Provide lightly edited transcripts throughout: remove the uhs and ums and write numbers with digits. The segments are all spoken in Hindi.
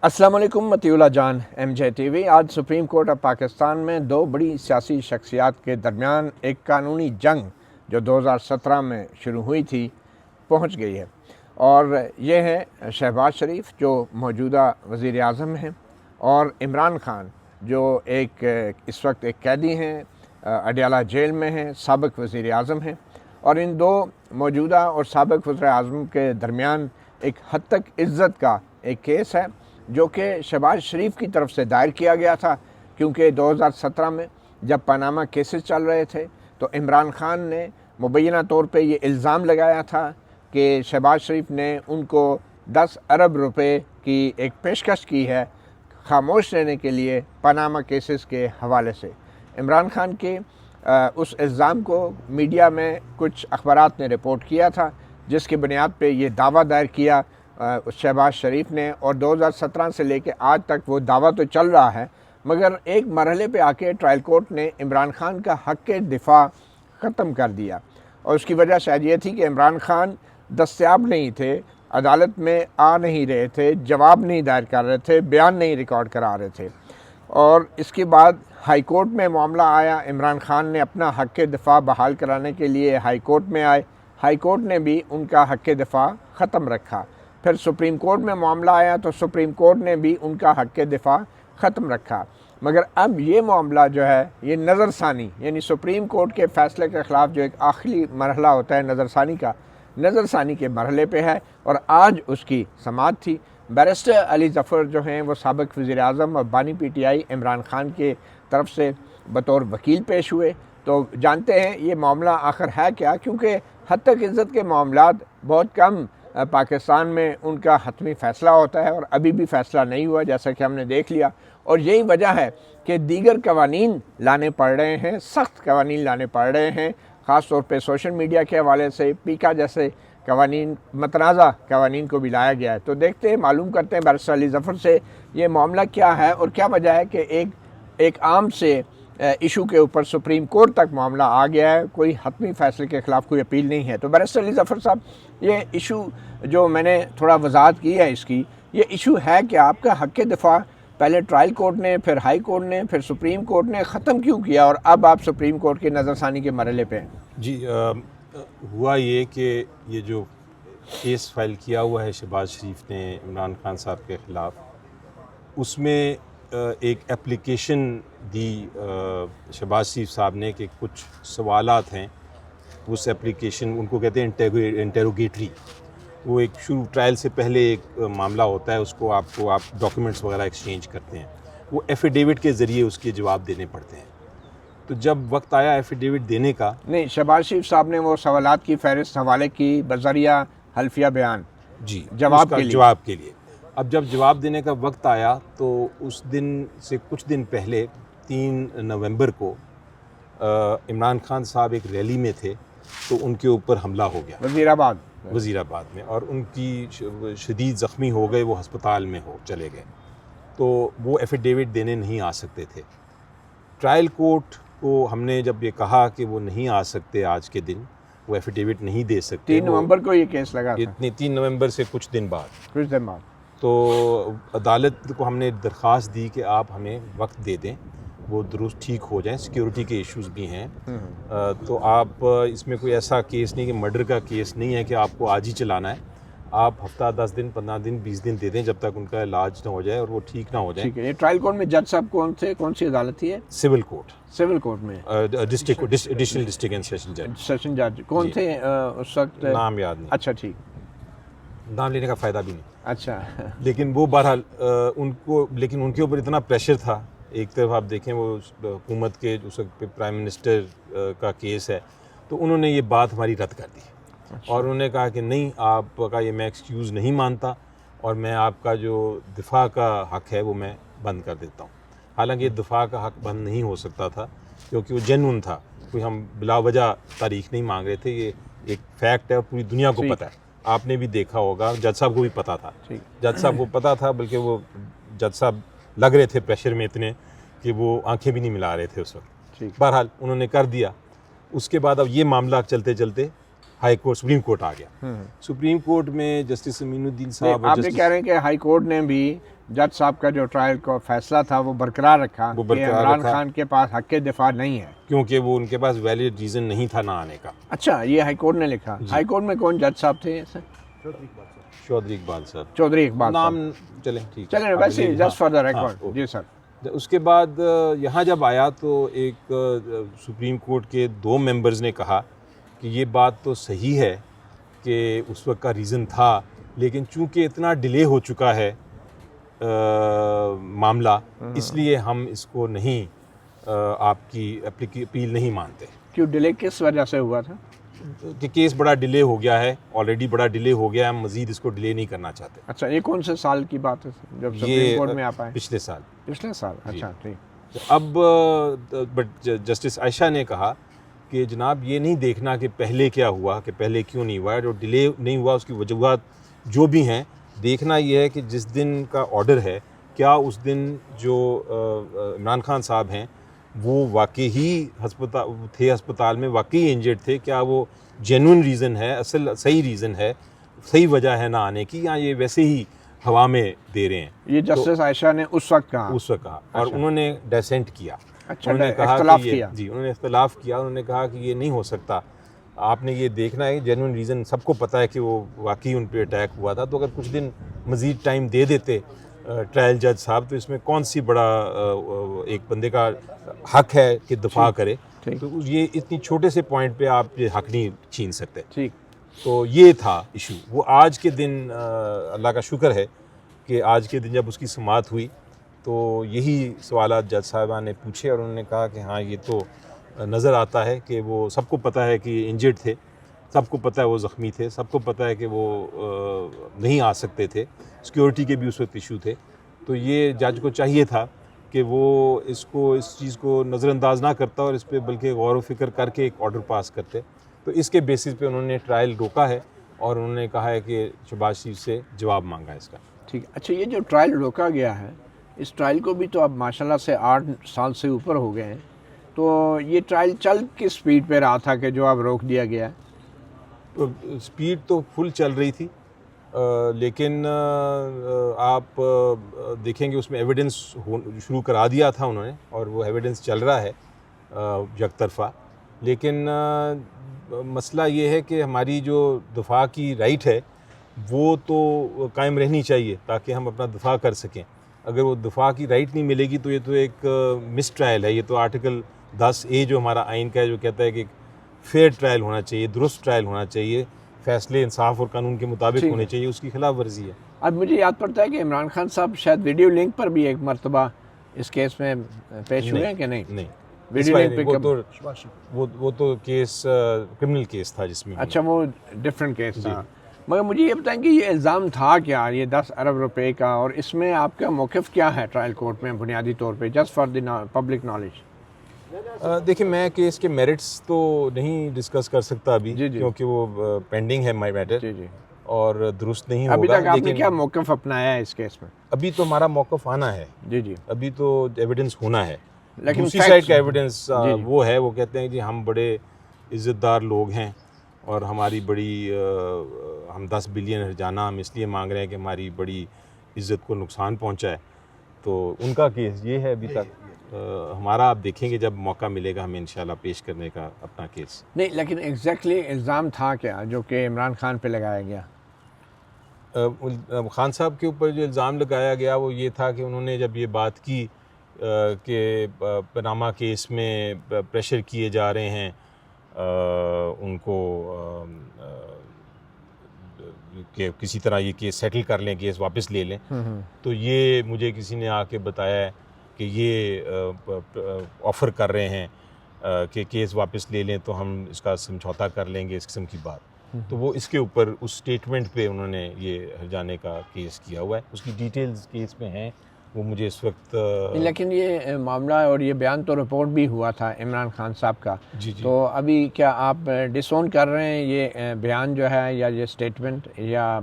अस्सलाम वालेकुम मतीउल्लाह जान MJ TV। आज सुप्रीम कोर्ट ऑफ पाकिस्तान में दो बड़ी सियासी शख्सियात के दरमियान एक कानूनी जंग जो 2017 में शुरू हुई थी पहुंच गई है, और ये है शहबाज शरीफ जो मौजूदा वज़ीर आज़म हैं और इमरान खान जो इस वक्त एक कैदी हैं, अडयाला जेल में हैं, साबिक़ वज़ीर आज़म हैं। और इन दो मौजूदा और साबिक़ वज़ीर आज़म के दरमियान एक हद तक इज़्ज़त का एक केस है जो कि शहबाज शरीफ की तरफ से दायर किया गया था, क्योंकि 2017 में जब पनामा केसेस चल रहे थे तो इमरान खान ने मुबैना तौर पे ये इल्ज़ाम लगाया था कि शहबाज शरीफ ने उनको 10 अरब रुपए की एक पेशकश की है खामोश रहने के लिए पनामा केसेस के हवाले से। इमरान खान के उस इल्ज़ाम को मीडिया में कुछ अखबारात ने रिपोर्ट किया था, जिसकी बुनियाद पे ये दावा दायर किया शहबाज शरीफ ने, और 2017 से लेके आज तक वो दावा तो चल रहा है, मगर एक मरहले पे आके ट्रायल कोर्ट ने इमरान खान का हक़ दिफा ख़त्म कर दिया। और उसकी वजह शायद ये थी कि इमरान खान दस्तयाब नहीं थे, अदालत में आ नहीं रहे थे, जवाब नहीं दायर कर रहे थे, बयान नहीं रिकॉर्ड करा रहे थे। और इसके बाद हाई कोर्ट में मामला आया, इमरान खान ने अपना हक़ दिफा बहाल कराने के लिए हाई कोर्ट में आए, हाई कोर्ट ने भी उनका हक़ दिफा ख़त्म रखा। फिर सुप्रीम कोर्ट में मामला आया तो सुप्रीम कोर्ट ने भी उनका हक़ दिफा ख़त्म रखा। मगर अब ये मामला जो है ये नज़रसानी, यानी सुप्रीम कोर्ट के फ़ैसले के ख़िलाफ़ जो एक आखिरी मरहला होता है नज़रसानी के मरहले पे है, और आज उसकी समाअत थी। बैरिस्टर अली ज़फ़र जो हैं वो साबिक़ वज़ीर आज़म और बानी PTI इमरान खान के तरफ से बतौर वकील पेश हुए। तो जानते हैं ये मामला आखिर है क्या, क्योंकि हद तक इज़्ज़त के मामलात बहुत कम पाकिस्तान में उनका हतमी फ़ैसला होता है, और अभी भी फ़ैसला नहीं हुआ जैसा कि हमने देख लिया। और यही वजह है कि दीगर कवानीन लाने पड़ रहे हैं, सख्त कवानीन लाने पड़ रहे हैं, ख़ास तौर पे सोशल मीडिया के हवाले से पीका जैसे कवानीन, मतनाज़ा कवानीन को भी लाया गया है। तो देखते हैं, मालूम करते हैं बैरिस्टर अली ज़फ़र से ये मामला क्या है और क्या वजह है कि एक आम से इशू के ऊपर सुप्रीम कोर्ट तक मामला आ गया है, कोई हतमी फ़ैसले के ख़िलाफ़ कोई अपील नहीं है। तो बैरिस्टर अली ज़फ़र साहब, ये इशू जो मैंने थोड़ा वजाहत की है इसकी, ये इशू है कि आपका हक़ दिफा पहले ट्रायल कोर्ट ने, फिर हाई कोर्ट ने, फिर सुप्रीम कोर्ट ने ख़त्म क्यों किया, और अब आप सुप्रीम कोर्ट की नज़रसानी के मरहले पे हैं? जी, हुआ ये कि ये जो केस फाइल किया हुआ है शहबाज शरीफ ने इमरान खान साहब के ख़िलाफ़, उसमें एक एप्लीकेशन दी शहबाज शरीफ साहब ने कि कुछ सवालात हैं, उस एप्लीकेशन उनको कहते हैं इंटेरोगेटरी। वो एक शुरू ट्रायल से पहले एक मामला होता है, उसको आप डॉक्यूमेंट्स वगैरह एक्सचेंज करते हैं, वो एफिडेविट के ज़रिए उसके जवाब देने पड़ते हैं। तो जब वक्त आया एफिडेविट देने का, नहीं, शहबाज शरीफ साहब ने वो सवालात की फहरिस्त हवाले की बज़रिया हल्फिया बयान जी, जवाब के लिए। अब जब जवाब देने का वक्त आया तो उस दिन से कुछ दिन पहले 3 नवंबर को इमरान खान साहब एक रैली में थे, तो उनके ऊपर हमला हो गया वज़ीराबाद में, और उनकी शदीद ज़ख्मी हो गए, वो हस्पताल में चले गए। तो वो एफिडेविट देने नहीं आ सकते थे। ट्रायल कोर्ट को हमने जब ये कहा कि वो नहीं आ सकते, आज के दिन वो एफिडेविट नहीं दे सकते। 3 नवंबर को ये केस लगा था। इतनी 3 नवंबर से कुछ दिन बाद तो अदालत को हमने दरख्वास्त दी कि आप हमें वक्त दे दें, वो दुरुस्त ठीक हो जाएं, सिक्योरिटी के इश्यूज़ भी हैं। तो आप इसमें कोई ऐसा केस नहीं कि मर्डर का केस नहीं है कि आपको आज ही चलाना है, आप हफ्ता 10 दिन 15 दिन 20 दिन दे दें जब तक उनका इलाज ना हो जाए और वो ठीक ना हो जाए। ठीक है। ये ट्रायल कोर्ट में जज साहब कौन सी अदालत थी? सिविल कोर्ट में एडिशनल डिस्ट्रिक्ट एंड सेशन जज कौन थे उस वक्त? नाम याद नहीं। अच्छा, ठीक, नाम लेने का फ़ायदा भी नहीं। अच्छा। लेकिन वो बहरहाल उनके ऊपर इतना प्रेशर था। एक तरफ आप देखें वो हुकूमत के उस वक्त प्राइम मिनिस्टर का केस है, तो उन्होंने ये बात हमारी रद्द कर दी। अच्छा। और उन्होंने कहा कि नहीं, आपका ये मैं एक्सक्यूज़ नहीं मानता और मैं आपका जो दिफा का हक़ है वो मैं बंद कर देता हूँ। हालांकि ये दिफा का हक़ बंद नहीं हो सकता था, क्योंकि वो जेन्युइन था, कोई हम बिला वजह तारीख नहीं मांग रहे थे। ये एक फैक्ट है और पूरी दुनिया को पता है, आपने भी देखा होगा, जज साहब को भी पता था। जज साहब को पता था, बल्कि वो जज साहब लग रहे थे प्रेशर में इतने कि वो आंखें भी नहीं मिला रहे थे उस वक्त। बहरहाल उन्होंने कर दिया। उसके बाद अब ये मामला चलते चलते हाई कोर्ट, सुप्रीम कोर्ट आ गया। सुप्रीम कोर्ट में जस्टिस अमीनुद्दीन साहब, आप ये कह रहे हैं कि हाई कोर्ट ने भी जज साहब का जो ट्रायल का फैसला था वो बरकरार रखा वो कि बरकरार इमरान रखा। खान के पास हक के दिफा नहीं है। क्योंकि वो उनके पास वैलिड रीज़न नहीं था ना आने का। अच्छा, ये हाई कोर्ट ने लिखा। हाई कोर्ट में कौन जज साहब थे ऐसे? चौधरी इकबाल साहब, चौधरी इकबाल साहब। नाम चलें ठीक है। चलें, आप वैसे ले- जस्ट फॉर द हाँ, रिकॉर्ड। हाँ, जी सर। उसके बाद यहाँ जब आया तो एक सुप्रीम कोर्ट के 2 मेंबर्स ने कहा कि ये बात तो सही है कि उस वक्त का रीज़न था, लेकिन चूंकि इतना डिले हो चुका है मामला, इसलिए हम इसको नहीं आपकी अपील नहीं मानते। क्यों डिले किस वजह से हुआ था? कि केस बड़ा डिले हो गया है, ऑलरेडी बड़ा डिले हो गया है, हम मज़ीद इसको डिले नहीं करना चाहते। अच्छा, ये कौन से साल की बात है जब ये सुप्रीम कोर्ट में आप आए? पिछले साल। पिछले साल। अच्छा, ठीक। अब बट जस्टिस आयशा ने कहा कि जनाब ये नहीं देखना कि पहले क्या हुआ, कि पहले क्यों नहीं हुआ, जो डिले नहीं हुआ उसकी वजूहत जो भी हैं, देखना ये है कि जिस दिन का ऑर्डर है, क्या उस दिन जो इमरान खान साहब हैं वो वाकई ही अस्पताल में वाकई इंजर्ड थे, क्या वो जेन्युइन रीज़न है, असल सही रीज़न है, सही वजह है ना आने की, या ये वैसे ही हवा में दे रहे हैं। ये जस्टिस आयशा ने उस वक्त कहा? उस वक्त कहा। और अच्छा। उन्होंने डेसेंट किया। अच्छा, उन्होंने कहा इख्तलाफ कि किया। जी, उन्होंने इख्तलाफ किया। उन्होंने कहा कि ये नहीं हो सकता, आपने ये देखना है जेन्युइन रीज़न। सबको पता है कि वो वाकई उन पे अटैक हुआ था, तो अगर कुछ दिन मज़ीद टाइम दे देते ट्रायल जज साहब, तो इसमें कौन सी बड़ा एक बंदे का हक है कि दफा करे, ठीक। तो ये इतनी छोटे से पॉइंट पे आप ये हक नहीं छीन सकते। ठीक। तो ये था इशू। वो आज के दिन अल्लाह का शुक्र है कि आज के दिन जब उसकी समाअत हुई तो यही सवालात जज साहिबा ने पूछे, और उन्होंने कहा कि हाँ, ये तो नज़र आता है कि वो, सबको पता है कि इंजर्ड थे, सबको पता है वो ज़ख्मी थे, सबको पता है कि वो नहीं आ सकते थे, सिक्योरिटी के भी उस वक्त इशू थे। तो ये जज को चाहिए था कि वो इस चीज़ को नज़रअंदाज ना करता और इस पर बल्कि गौर व फिक्र करके एक ऑर्डर पास करते। तो इसके बेसिस पे उन्होंने ट्रायल रोका है और उन्होंने कहा है कि शहबाज शरीफ से जवाब मांगा है इसका। ठीक। अच्छा, ये जो ट्रायल रोका गया है, इस ट्रायल को भी तो अब माशाल्लाह से 8 साल से ऊपर हो गए हैं, तो ये ट्रायल चल किस स्पीड पे रहा था कि जो अब रोक दिया गया है? तो स्पीड तो फुल चल रही थी, लेकिन आप देखेंगे उसमें एविडेंस शुरू करा दिया था उन्होंने, और वो एविडेंस चल रहा है यकतरफा। लेकिन मसला ये है कि हमारी जो दफा की राइट है वो तो कायम रहनी चाहिए ताकि हम अपना दफा कर सकें। अगर वो दफा की राइट नहीं मिलेगी तो ये तो एक मिस ट्रायल है। ये तो आर्टिकल 10A जो हमारा आइन का है, जो कहता है कि फेयर ट्रायल होना चाहिए, दुरुस्त ट्रायल होना चाहिए, फैसले इंसाफ और कानून के मुताबिक ठीक होने है। चाहिए, उसकी खिलाफ वर्जी है। अब मुझे याद पड़ता है कि इमरान खान साहब शायद वीडियो लिंक पर भी एक मरतबा इस केस में पेश हुए हैं कि नहीं? नहीं, वीडियो लिंक पे वो तो केस क्रिमिनल केस था जिसमें। अच्छा, वो डिफरेंट केस था। मगर मुझे ये बताएं कि ये इल्ज़ाम था क्या, ये 10 अरब रुपए का, और इसमें आपका मौक़िफ़ क्या है ट्रायल कोर्ट में बुनियादी तौर पे, just for the public knowledge? देखिए, मैं केस के मेरिट्स तो नहीं डिस्कस कर सकता अभी, जी, जी। क्योंकि वो पेंडिंग है माई मैटर, जी जी। और दुरुस्त नहीं अभी होगा। तक आपने लेकिन क्या मौक़िफ़ अपनाया है इस केस में? अभी तो हमारा मौक़िफ़ आना है, जी जी। अभी तो एविडेंस होना है। लेकिन दूसरी facts- साइड का एविडेंस जी, जी। वो है, वो कहते हैं कि हम बड़े इज़्ज़तदार लोग हैं और हमारी बड़ी हम 10 बिलियन हर्जाना हम इसलिए मांग रहे हैं कि हमारी बड़ी इज़्ज़त को नुकसान पहुंचा है। तो उनका केस ये है अभी तक। हमारा आप देखेंगे जब मौका मिलेगा हमें इंशाल्लाह पेश करने का अपना केस। नहीं, लेकिन एग्जैक्टली इल्ज़ाम था क्या जो कि इमरान खान पे लगाया गया? खान साहब के ऊपर जो इल्ज़ाम लगाया गया वो ये था कि उन्होंने जब ये बात की कि पनामा केस में प्रेशर किए जा रहे हैं उनको कि किसी तरह ये केस सेटल कर लें, केस वापस ले लें, तो ये मुझे किसी ने आके बताया है कि ये ऑफ़र कर रहे हैं कि केस वापस ले लें तो हम इसका समझौता कर लेंगे, इस किस्म की बात। तो वो इसके ऊपर उस स्टेटमेंट पे उन्होंने ये हर्जाने का केस किया हुआ है। उसकी डिटेल्स केस में हैं, वो मुझे इस वक्त लेकिन ये मामला और ये बयान तो रिपोर्ट भी हुआ था इमरान खान साहब का। जी जी। तो अभी क्या आप डिसोन कर रहे हैं ये बयान जो है या ये स्टेटमेंट? या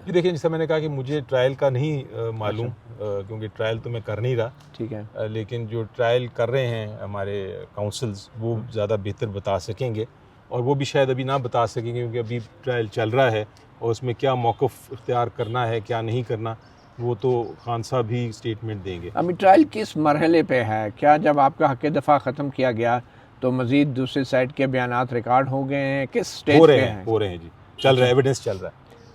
जी देखिए, जैसा मैंने कहा कि मुझे ट्रायल का नहीं मालूम, क्योंकि ट्रायल तो मैं कर नहीं रहा। ठीक है। लेकिन जो ट्रायल कर रहे हैं हमारे काउंसल्स वो ज़्यादा बेहतर बता सकेंगे, और वो भी शायद अभी ना बता सकेंगे क्योंकि अभी ट्रायल चल रहा है और उसमें क्या मौक़िफ़ इख्तियार करना है क्या नहीं करना वो तो खान साहब ही स्टेटमेंट देंगे। अभी ट्रायल किस मरहले पे है? क्या जब आपका हक़ दफ़ा ख़त्म किया गया तो मज़ीद दूसरी साइड के बयानात रिकॉर्ड हो गए हैं? किस स्टेज पे हैं? हो रहे हैं जी, चल रहा है, एविडेंस चल रहा है।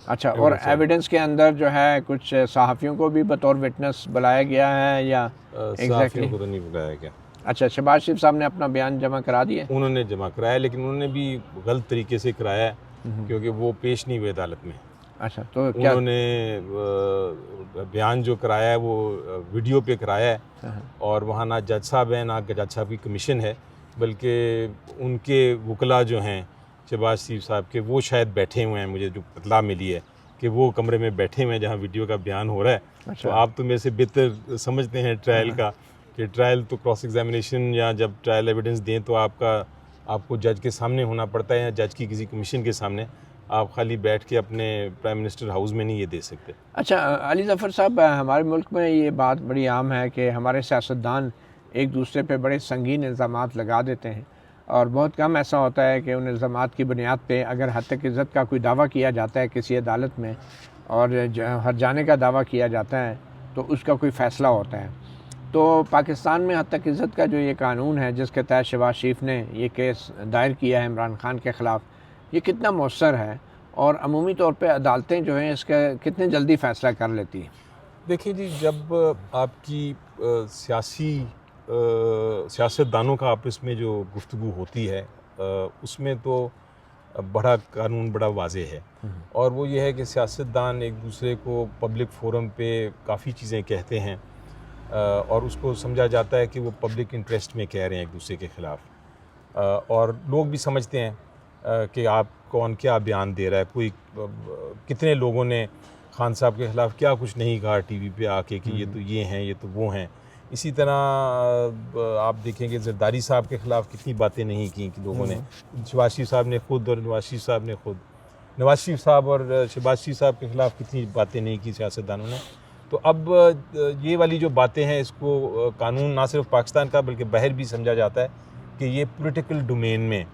अच्छा, और एविडेंस के अंदर जो है कुछ सहाफ़ियों को भी बतौर विटनेस बुलाया गया है या सहाफ़ियों को तो नहीं बुलाया गया। अच्छा, शहबाज शरीफ साहब ने अपना बयान जमा करा दिया? उन्होंने जमा कराया, लेकिन उन्होंने भी गलत तरीके से कराया है, क्योंकि वो पेश नहीं हुए अदालत में। अच्छा, तो क्या उन्होंने बयान जो कराया है वो वीडियो पे कराया है, और वहाँ ना जज साहब हैं ना जज साहब की कमीशन है, बल्कि उनके वकला जो हैं शहबाज शरीफ साहब के, वो शायद बैठे हुए हैं। मुझे जो इत्तला मिली है कि वो कमरे में बैठे हुए हैं जहाँ वीडियो का बयान हो रहा है। अच्छा। तो आप तो मेरे से बेहतर समझते हैं ट्रायल का, कि ट्रायल तो क्रॉस एग्जामिनेशन या जब ट्रायल एविडेंस दें तो आपको जज के सामने होना पड़ता है या जज की किसी कमीशन के सामने। आप खाली बैठ के अपने प्राइम मिनिस्टर हाउस में नहीं ये दे सकते। अच्छा, अली ज़फ़र साहब, हमारे मुल्क में ये बात बड़ी आम है कि हमारे सियासतदान एक दूसरे पे बड़े संगीन इल्ज़ामात लगा देते हैं, और बहुत कम ऐसा होता है कि उन इल्ज़ामात की बुनियाद पे अगर हत्या की इज़्ज़त का कोई दावा किया जाता है किसी अदालत में और हर जाने का दावा किया जाता है तो उसका कोई फ़ैसला होता है। तो पाकिस्तान में हत्या की इज़्ज़त का जो ये कानून है जिसके तहत शहबाज शरीफ ने ये केस दायर किया है इमरान खान के ख़िलाफ़, ये कितना मौसर है और अमूमी तौर पे अदालतें जो हैं इसका कितने जल्दी फ़ैसला कर लेती हैं? देखिए जी, जब आपकी सियासतदानों का आपस में जो गुफ्तगू होती है, उसमें तो बड़ा कानून बड़ा वाज़े है, और वो ये है कि सियासतदान एक दूसरे को पब्लिक फोरम पे काफ़ी चीज़ें कहते हैं, और उसको समझा जाता है कि वो पब्लिक इंटरेस्ट में कह रहे हैं एक दूसरे के ख़िलाफ़, और लोग भी समझते हैं कि आप कौन क्या बयान दे रहा है। कोई कितने लोगों ने खान साहब के ख़िलाफ़ क्या कुछ नहीं कहा टीवी पे आके कि ये तो ये हैं, ये तो वो हैं। इसी तरह आप देखेंगे जरदारी साहब के ख़िलाफ़ कितनी बातें नहीं की कि लोगों ने, शहबाज शरीफ साहब ने खुद और नवाज शरीफ साहब ने खुद, नवाज शरीफ साहब और शहबाज शरीफ साहब के ख़िलाफ़ कितनी बातें नहीं की सियासतदानों ने। तो अब ये वाली जो बातें हैं, इसको कानून ना सिर्फ पाकिस्तान का बल्कि बाहर भी समझा जाता है कि ये पॉलिटिकल डोमेन में,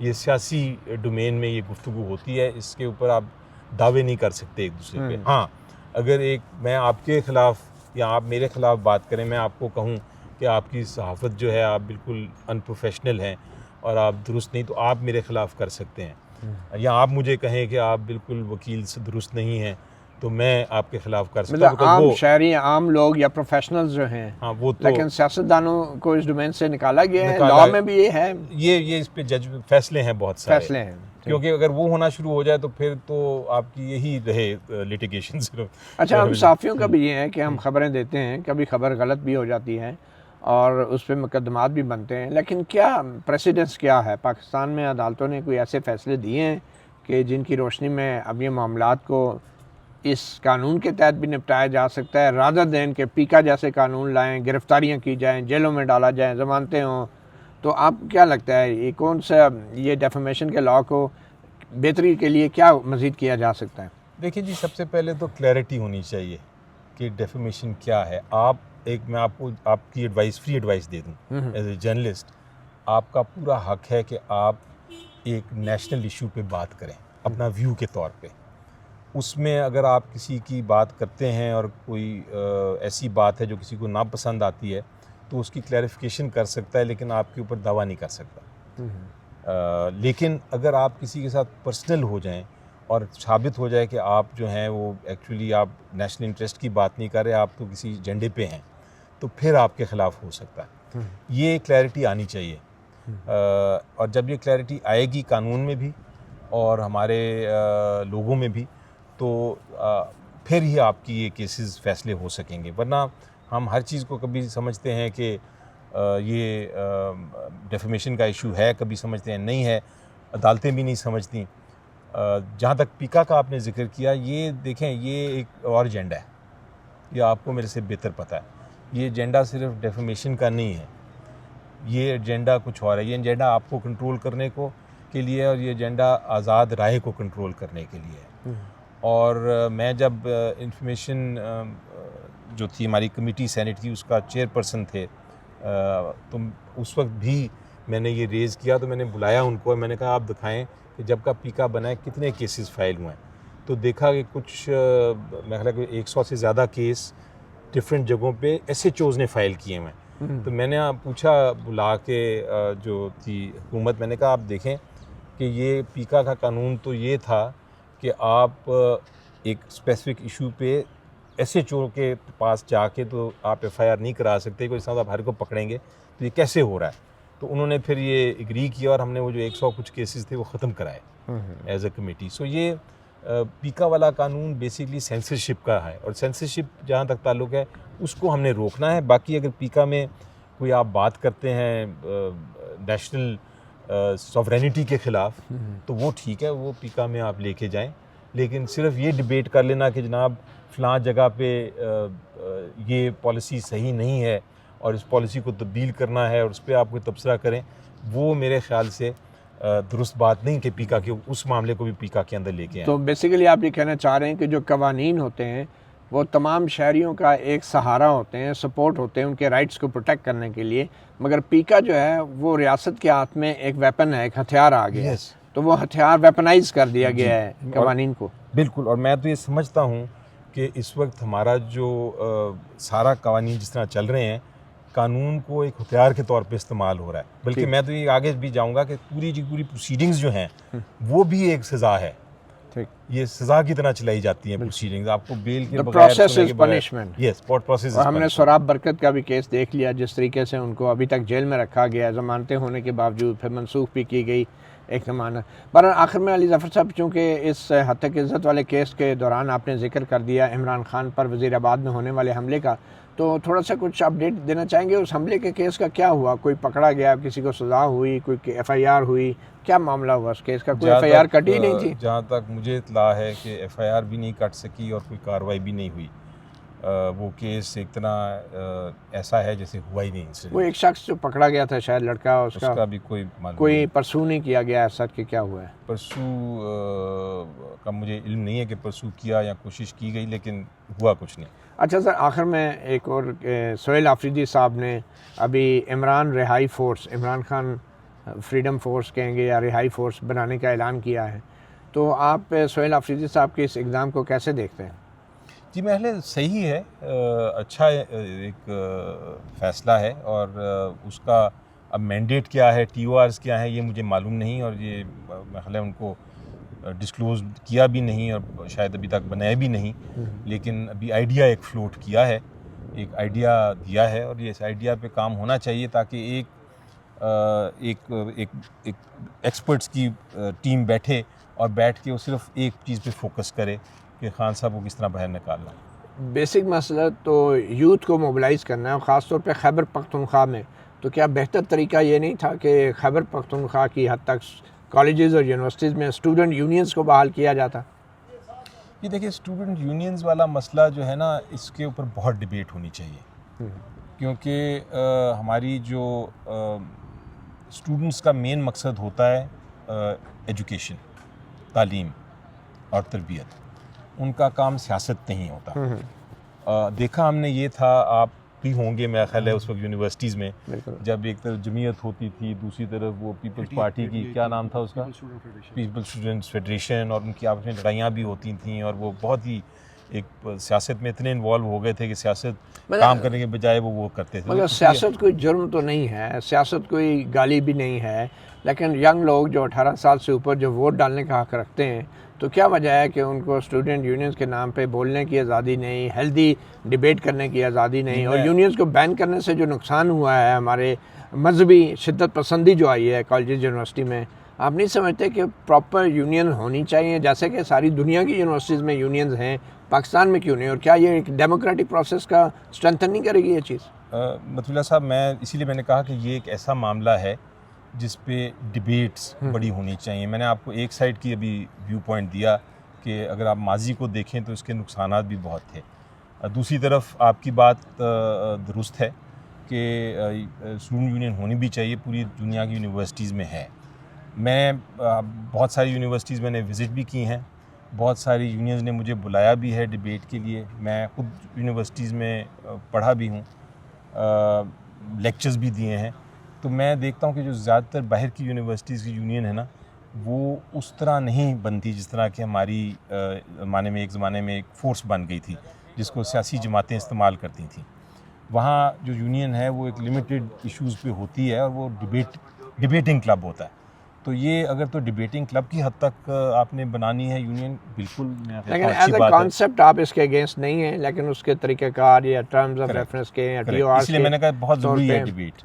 ये सियासी डोमेन में ये गुफ्तगू होती है, इसके ऊपर आप दावे नहीं कर सकते एक दूसरे पे। हाँ, अगर मैं आपके ख़िलाफ़ या आप मेरे ख़िलाफ़ बात करें, मैं आपको कहूँ कि आपकी सहाफ़त जो है आप बिल्कुल अनप्रोफेशनल हैं और आप दुरुस्त नहीं, तो आप मेरे ख़िलाफ़ कर सकते हैं। या आप मुझे कहें कि आप बिल्कुल वकील से दुरुस्त नहीं हैं, तो मैं आपके ख़िलाफ़ कर सकता हूँ। मतलब आम शहरी, आम लोग या प्रोफेशनल्स जो हैं, हाँ, वो तो, लेकिन सियासतदानों को इस डोमेन से निकाला गया है। लॉ में भी ये है, ये इस पे जज फैसले हैं, बहुत सारे फैसले हैं, क्योंकि अगर वो होना शुरू हो जाए तो फिर तो आपकी यही रहे लिटिगेशन सिर्फ। अच्छा, हम सहाफ़ियों का भी ये है कि हम खबरें देते हैं, कभी खबर गलत भी हो जाती है और उस पर मुकदमात भी बनते हैं, लेकिन क्या प्रेसिडेंस क्या है? पाकिस्तान में अदालतों ने कोई ऐसे फ़ैसले दिए हैं कि जिनकी रोशनी में अब ये मामलात को इस कानून के तहत भी निपटाया जा सकता है, रादर देन के पीका जैसे कानून लाएं, गिरफ्तारियां की जाएं, जेलों में डाला जाए, ज़मानतें हों? तो आप क्या लगता है ये कौन सा, ये डेफेमेशन के लॉ को बेहतरी के लिए क्या मज़ीद किया जा सकता है? देखिए जी, सबसे पहले तो क्लैरिटी होनी चाहिए कि डेफेमेशन क्या है। मैं आपको आपकी एडवाइस, फ्री एडवाइस दे दूं एज ए जर्नलिस्ट, आपका पूरा हक है कि आप एक नेशनल इशू पे बात करें अपना व्यू के तौर पे। उसमें अगर आप किसी की बात करते हैं और कोई ऐसी बात है जो किसी को नापसंद आती है, तो उसकी क्लैरिफिकेशन कर सकता है, लेकिन आपके ऊपर दावा नहीं कर सकता। लेकिन अगर आप किसी के साथ पर्सनल हो जाएं और साबित हो जाए कि आप जो हैं वो एक्चुअली आप नेशनल इंटरेस्ट की बात नहीं कर रहे, आप तो किसी एजेंडे पे हैं, तो फिर आपके ख़िलाफ़ हो सकता है। ये क्लैरिटी आनी चाहिए, और जब ये क्लैरिटी आएगी कानून में भी और हमारे लोगों में भी, तो फिर ही आपकी ये केसेस फैसले हो सकेंगे। वरना हम हर चीज़ को कभी समझते हैं कि ये डेफेमेशन का इशू है, कभी समझते हैं नहीं है, अदालतें भी नहीं समझती। जहाँ तक पीका का आपने जिक्र किया, ये देखें, ये एक और एजेंडा है, ये आपको मेरे से बेहतर पता है। ये एजेंडा सिर्फ डेफेमेशन का नहीं है, ये एजेंडा कुछ और है। ये एजेंडा आपको कंट्रोल करने के लिए, और ये एजेंडा आज़ाद राय को कंट्रोल करने के लिए है। और मैं जब इंफॉर्मेशन जो थी हमारी कमेटी सेनेट की, उसका चेयरपर्सन थे, तो उस वक्त भी मैंने ये रेज़ किया, तो मैंने बुलाया उनको और मैंने कहा आप दिखाएं कि जब का पीका बना है कितने केसेस फाइल हुए हैं। तो देखा कि कुछ मेरे ख्याल में 100 से ज़्यादा केस डिफरेंट जगहों पे SHOs ने फ़ाइल किए हुए। तो मैंने पूछा बुला के जो थी हुकूमत, मैंने कहा आप देखें कि ये पीका का कानून तो ये था कि आप एक स्पेसिफिक इशू पे SHO के पास जाके तो आप FIR नहीं करा सकते, कोई साथ आप हर को पकड़ेंगे, तो ये कैसे हो रहा है। तो उन्होंने फिर ये एग्री किया और हमने वो जो 100 कुछ केसेस थे वो ख़त्म कराए एज अ कमेटी। सो ये पीका वाला कानून बेसिकली सेंसरशिप का है, और सेंसरशिप जहाँ तक ताल्लुक़ है उसको हमने रोकना है। बाकी अगर पीका में कोई आप बात करते हैं नेशनल सॉवरेनिटी के ख़िलाफ़, तो वो ठीक है, वो पीका में आप लेके जाएं, लेकिन सिर्फ ये डिबेट कर लेना कि जनाब फ़लाँ जगह पे ये पॉलिसी सही नहीं है और इस पॉलिसी को तब्दील करना है और उस पर आप कोई तबसरा करें, वो मेरे ख़्याल से दुरुस्त बात नहीं कि पीका के उस मामले को भी पीका के अंदर लेके आए। तो बेसिकली आप ये कहना चाह रहे हैं कि जो कवानीन होते हैं वो तमाम शहरियों का एक सहारा होते हैं, सपोर्ट होते हैं उनके राइट्स को प्रोटेक्ट करने के लिए, मगर पीका जो है वो रियासत के हाथ में एक वेपन है, एक हथियार आ गया है, तो वो हथियार वेपनाइज कर दिया गया है कवानीन को। बिल्कुल, और मैं तो ये समझता हूँ कि इस वक्त हमारा जो सारा कवानीन जिस तरह चल रहे हैं, कानून को एक हथियार के तौर पे इस्तेमाल हो रहा है। बल्कि मैं तो ये आगे भी जाऊँगा कि पूरी प्रोसीडिंग्स जो हैं वो भी एक सज़ा है। ठीक, ये सज़ा की तरह चलाई जाती है प्रोसीडिंग्स, आपको बेल के बगैर, process is punishment. Yes, process. और हमने सोराब बरकत का भी केस देख लिया, जिस तरीके से उनको अभी तक जेल में रखा गया, ज़मानतें होने के बावजूद, फिर मनसूख भी की गई एक ज़माना। पर आखिर में अली ज़फ़र साहब, चूँकि इस हत्या इज़्ज़त वाले केस के दौरान आपने जिक्र कर दिया इमरान खान पर वज़ीराबाद में होने वाले हमले का, तो थोड़ा सा कुछ अपडेट देना चाहेंगे उस हमले के केस का? क्या हुआ, कोई पकड़ा गया, किसी को सज़ा हुई, कोई FIR हुई, क्या मामला हुआ उस केस का? कोई FIR कटी नहीं थी? जहाँ तक मुझे इत्तला है कि FIR भी नहीं कट सकी और कोई कार्रवाई भी नहीं हुई। वो केस एक तरह ऐसा है जैसे हुआ ही नहीं। वो एक शख्स जो पकड़ा गया था शायद लड़का, उसका भी कोई परसू नहीं किया गया है, सच के क्या हुआ है? परसू का मुझे इल्म नहीं है कि परसू किया या कोशिश की गई, लेकिन हुआ कुछ नहीं। अच्छा सर, आखिर में एक और, सोहेल आफरीदी साहब ने अभी इमरान रिहाई force, Imran Khan freedom force कहेंगे या रिहाई फोर्स बनाने का ऐलान किया है, तो आप सोहेल आफरीदी साहब के इस इक़दाम को कैसे देखते हैं? जी, महल सही है, अच्छा एक फ़ैसला है, और उसका अब मैंडेट क्या है, TORs क्या है, ये मुझे मालूम नहीं, और ये महल उनको डिस्क्लोज़ किया भी नहीं और शायद अभी तक बनाया भी नहीं। लेकिन अभी आइडिया एक फ्लोट किया है, एक आइडिया दिया है, और ये इस आइडिया पे काम होना चाहिए ताकि एक एक्सपर्ट्स की टीम बैठे और बैठ के वो सिर्फ एक चीज़ पे फोकस करे कि खान साहब को किस तरह बाहर निकालना। बेसिक मसला तो यूथ को मोबिलाइज़ करना है, और ख़ास तौर पे खैबर पख्तूनख्वा में। तो क्या बेहतर तरीका ये नहीं था कि खैबर पख्तूनख्वा की हद तक कॉलेजेस और यूनिवर्सिटीज़ में स्टूडेंट यूनियंस को बहाल किया जाता? ये देखिए, स्टूडेंट यूनियंस वाला मसला जो है ना, इसके ऊपर बहुत डिबेट होनी चाहिए, क्योंकि हमारी जो स्टूडेंट्स का मेन मकसद होता है एजुकेशन, तालीम और तरबियत, उनका काम सियासत नहीं होता। देखा हमने ये था, आप भी होंगे मेरा ख्याल है उस वक्त यूनिवर्सिटीज़ में, जब एक तरफ जमीयत होती थी, दूसरी तरफ वो पीपल्स पार्टी की, क्या नाम था उसका, पीपल्स स्टूडेंट्स फेडरेशन, और उनकी आपस में लड़ाइयाँ भी होती थी, और वो बहुत ही एक सियासत में इतने इन्वॉल्व हो गए थे कि सियासत काम करने के बजाय वो करते थे। मगर सियासत कोई जुर्म तो नहीं है, सियासत कोई गाली भी नहीं है, लेकिन यंग लोग जो 18 साल से ऊपर जो वोट डालने का हक़ रखते हैं, तो क्या वजह है कि उनको स्टूडेंट यूनियंस के नाम पे बोलने की आज़ादी नहीं, हेल्दी डिबेट करने की आज़ादी नहीं, और यूनियंस को बैन करने से जो नुकसान हुआ है, हमारे मजहबी शिद्दत पसंदी जो आई है कॉलेज यूनिवर्सिटी में, आप नहीं समझते कि प्रॉपर यूनियन होनी चाहिए, जैसे कि सारी दुनिया की यूनिवर्सिटीज़ में यूनियंस हैं, पाकिस्तान में क्यों नहीं? और क्या ये एक डेमोक्रेटिक प्रोसेस का स्ट्रेंथन नहीं करेगी ये चीज़? मतुल्ला साहब, मैं इसीलिए मैंने कहा कि ये एक ऐसा मामला है जिस पे डिबेट्स बड़ी होनी चाहिए। मैंने आपको एक साइड की अभी व्यू पॉइंट दिया कि अगर आप माजी को देखें तो इसके नुकसानात भी बहुत थे। दूसरी तरफ आपकी बात दुरुस्त है कि स्टूडेंट यूनियन होनी भी चाहिए, पूरी दुनिया की यूनिवर्सिटीज़ में है। मैं बहुत सारी यूनिवर्सिटीज़ मैंने विज़िट भी की हैं, बहुत सारी यूनियंस ने मुझे बुलाया भी है डिबेट के लिए। मैं ख़ुद यूनिवर्सिटीज़ में पढ़ा भी हूँ, लेक्चर्स भी दिए हैं। तो मैं देखता हूँ कि जो ज़्यादातर बाहर की यूनिवर्सिटीज़ की यूनियन है ना, वो उस तरह नहीं बनती जिस तरह कि हमारी ज़माने में एक फ़ोर्स बन गई थी जिसको सियासी जमातें इस्तेमाल करती थी। वहाँ जो यूनियन है वो एक लिमिटेड इश्यूज़ पे होती है और वो डिबेटिंग क्लब होता है। तो ये अगर तो डिबेटिंग क्लब की हद तक आपने बनानी है यूनियन, बिल्कुल मैं कहता लेकिन हूँ अच्छी एज ए बात है। कॉन्सेप्ट आप इसके अगेंस्ट नहीं हैं, लेकिन उसके तरीक़ेकार या टर्म्स ऑफ रेफरेंस के या Correct. TOR इसलिए मैंने कहा बहुत ज़रूरी है डिबेट।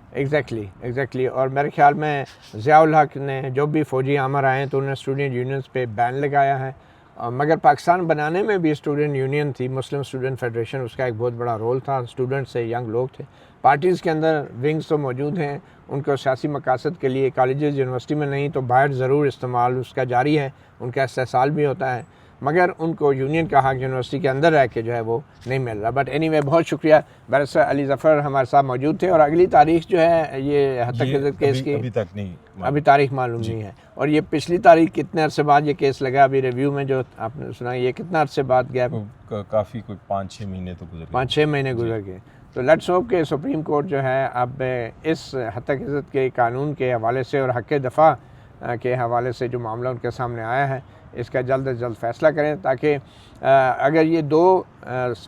एग्जैक्टली। और मेरे ख्याल में ज़ियाउल हक ने जो भी फ़ौजी आमर आए तो उन्होंने स्टूडेंट यूनियंस पे बैन लगाया है। मगर पाकिस्तान बनाने में भी स्टूडेंट यूनियन थी, मुस्लिम स्टूडेंट फेडरेशन, उसका एक बहुत बड़ा रोल था। स्टूडेंट से यंग लोग थे, पार्टीज़ के अंदर विंग्स तो मौजूद हैं, उनको सियासी मकासद के लिए कॉलेजेस यूनिवर्सिटी में नहीं तो बाहर ज़रूर इस्तेमाल उसका जारी है, उनका इस्तेसाल भी होता है, मगर उनको यूनियन का हक यूनिवर्सिटी के अंदर रह के जो है वो नहीं मिल रहा। बट एनीवे बहुत शुक्रिया, बैरिस्टर अली ज़फ़र हमारे साथ मौजूद थे। और अगली तारीख जो है ये हत्या केस की अभी तारीख मालूम नहीं है। और ये पिछली तारीख कितने अरसे बाद ये केस लगा, अभी रिव्यू में जो आपने सुना, ये कितना अरसे बाद गया? काफ़ी कोई 5-6 महीने तो गुजर गए। 5-6 महीने गुजर गए। तो लेट्स होप के सुप्रीम कोर्ट जो है अब इस हत्या के कानून के हवाले से और हक़ दफ़ा के हवाले से जो मामला उनके सामने आया है इसका जल्द से जल्द फ़ैसला करें, ताकि अगर ये दो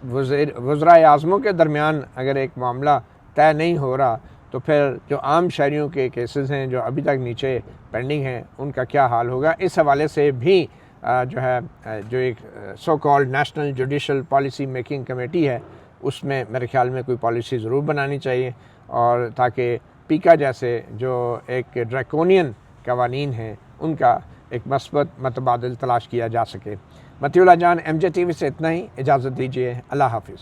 वज़राए आज़मों के दरमियान अगर एक मामला तय नहीं हो रहा तो फिर जो आम शहरियों के केसेस हैं जो अभी तक नीचे पेंडिंग हैं उनका क्या हाल होगा। इस हवाले से भी जो है जो एक so called national judicial policy making committee है उसमें मेरे ख्याल में कोई पॉलिसी ज़रूर बनानी चाहिए, और ताकि पीका जैसे जो एक ड्रैकोनियन कवानीन हैं उनका एक मस्बत मतबादल तलाश किया जा सके। मतियुल्लाह जान, MJ TV से इतना ही, इजाज़त दीजिए, अल्लाह हाफिज़।